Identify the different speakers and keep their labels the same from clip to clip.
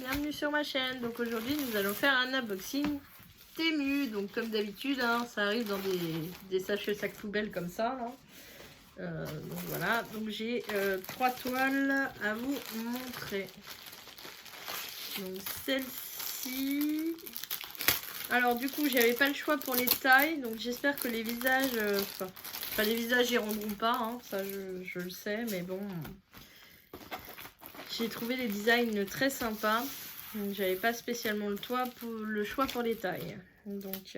Speaker 1: bienvenue sur ma chaîne. Donc aujourd'hui nous allons faire un unboxing Temu. Donc comme d'habitude hein, ça arrive dans des sachets sacs poubelles comme ça là. Donc voilà, donc j'ai 3 toiles à vous montrer. Donc celle-ci, alors du coup j'avais pas le choix pour les tailles, donc j'espère que les visages enfin les visages y rendront pas hein, ça je le sais, mais bon, j'ai trouvé les designs très sympas, donc j'avais pas spécialement le choix pour les tailles. Donc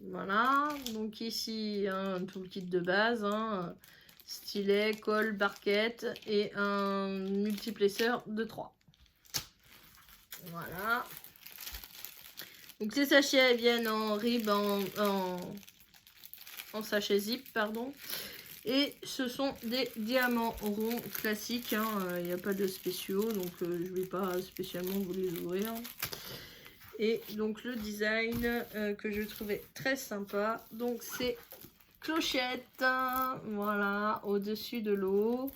Speaker 1: voilà, donc ici tout le kit de base hein, stylet, colle, barquette et un multiplesseur de 3. Voilà. Donc ces sachets viennent en rib, en sachet zip, pardon. Et ce sont des diamants ronds classiques. Il n'y a pas de spéciaux, donc je ne vais pas spécialement vous les ouvrir. Et donc le design que je trouvais très sympa, donc c'est clochette, voilà, au-dessus de l'eau.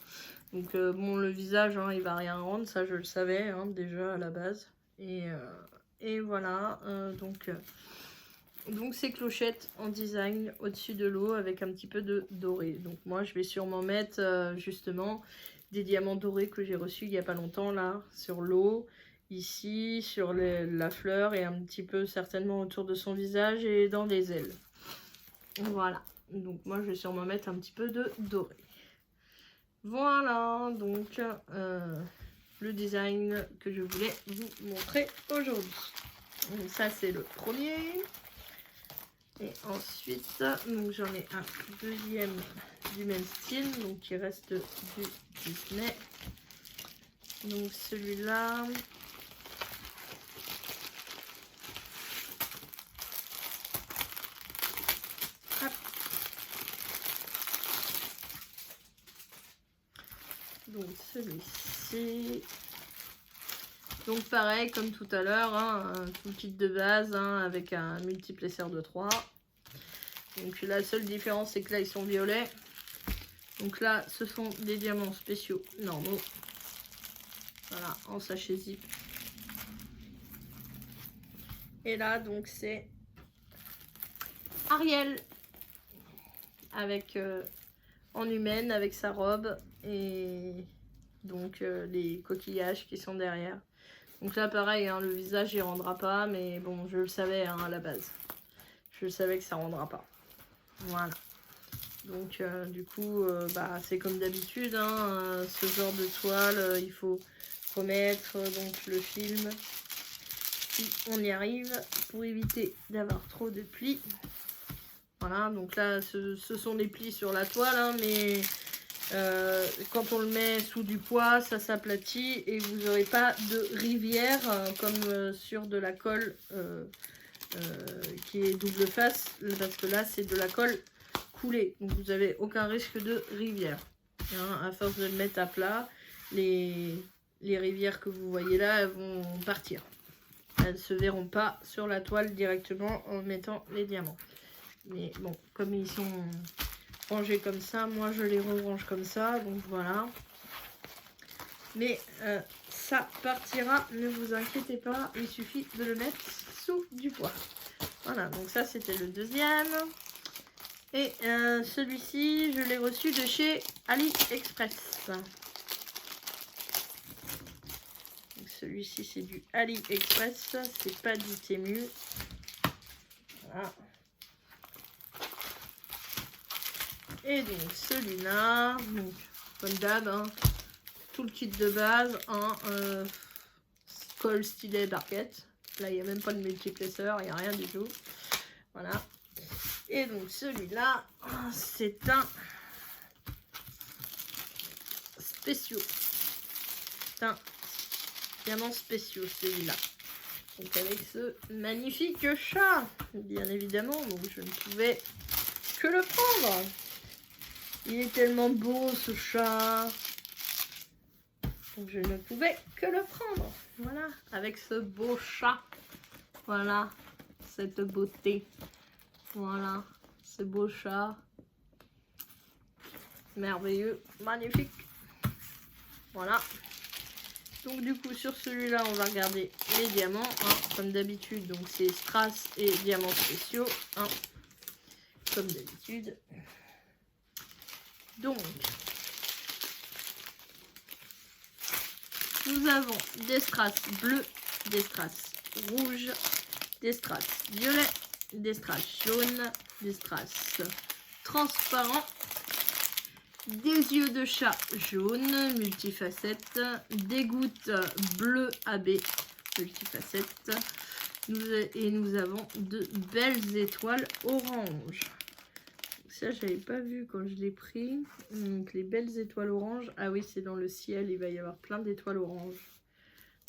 Speaker 1: Donc bon, le visage hein, il va rien rendre, ça je le savais hein, déjà à la base. Et voilà, donc ces clochettes en design au-dessus de l'eau avec un petit peu de doré. Donc moi je vais sûrement mettre justement des diamants dorés que j'ai reçus il n'y a pas longtemps là sur l'eau, ici sur la fleur et un petit peu certainement autour de son visage et dans les ailes. Voilà, donc moi je vais sûrement mettre un petit peu de doré. Voilà donc le design que je voulais vous montrer aujourd'hui. Donc ça c'est le premier. Et ensuite, j'en ai un deuxième du même style, donc il reste du Disney. Donc celui-là. Donc celui-ci. Donc pareil comme tout à l'heure, hein, tout le kit de base hein, avec un multiplesseur de 3. Donc la seule différence c'est que là ils sont violets. Donc là ce sont des diamants spéciaux normaux. Voilà, en sachet zip. Et là donc c'est Ariel avec en humaine avec sa robe et donc les coquillages qui sont derrière. Donc là pareil hein, le visage il rendra pas, mais bon je le savais hein, à la base. Je savais que ça rendra pas. Voilà. Donc du coup bah, c'est comme d'habitude hein, ce genre de toile il faut remettre donc le film si on y arrive pour éviter d'avoir trop de plis. Voilà, donc là ce sont les plis sur la toile hein, mais quand on le met sous du poids ça s'aplatit et vous n'aurez pas de rivière comme sur de la colle qui est double face, parce que là c'est de la colle coulée, donc vous n'avez aucun risque de rivière hein, à force de le mettre à plat. Les rivières que vous voyez là elles vont partir, elles ne se verront pas sur la toile directement en mettant les diamants. Mais bon, comme ils sont rangés comme ça, moi je les range comme ça, donc voilà. Mais ça partira, ne vous inquiétez pas, il suffit de le mettre sous du poids. Voilà, donc ça c'était le deuxième. Et celui-ci, je l'ai reçu de chez AliExpress. Celui-ci c'est du AliExpress, c'est pas du Temu. Voilà. Et donc celui-là, comme d'hab, hein, tout le kit de base en colle, stylet, barquette. Là il n'y a même pas de multiplesseur, il n'y a rien du tout. Voilà. Et donc celui-là, c'est un spéciaux. C'est un diamant spéciaux celui-là. Donc avec ce magnifique chat, bien évidemment, donc je ne pouvais que le prendre. Il est tellement beau ce chat. Donc je ne pouvais que le prendre. Voilà, avec ce beau chat. Voilà, cette beauté. Voilà, ce beau chat. Merveilleux, magnifique. Voilà. Donc du coup sur celui-là on va regarder les diamants, hein, comme d'habitude. Donc c'est strass et diamants spéciaux, hein, comme d'habitude. Donc nous avons des strass bleus, des strass rouges, des strass violets, des strass jaunes, des strass transparents, des yeux de chat jaunes multifacettes, des gouttes bleues AB multifacettes, et nous avons de belles étoiles oranges. Ça j'avais pas vu quand je l'ai pris. Donc les belles étoiles oranges, ah oui c'est dans le ciel, il va y avoir plein d'étoiles oranges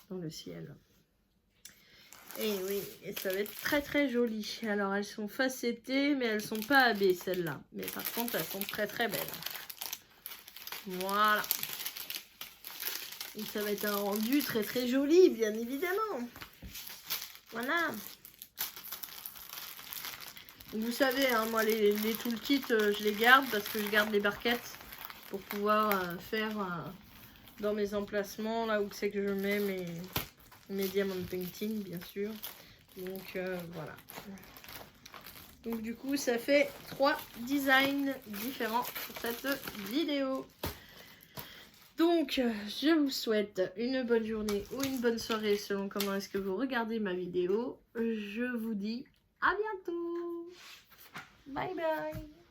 Speaker 1: dans le ciel. Et oui, et ça va être très très joli. Alors elles sont facettées mais elles sont pas AB celles-là, mais par contre elles sont très très belles. Voilà. Et ça va être un rendu très très joli, bien évidemment. Voilà. Vous savez, hein, moi les toolkits, je les garde parce que je garde les barquettes pour pouvoir faire dans mes emplacements, là où c'est que je mets mes diamond painting, bien sûr. Donc voilà. Donc du coup, ça fait 3 designs différents pour cette vidéo. Donc, je vous souhaite une bonne journée ou une bonne soirée selon comment est-ce que vous regardez ma vidéo. Je vous dis à bientôt. Bye bye.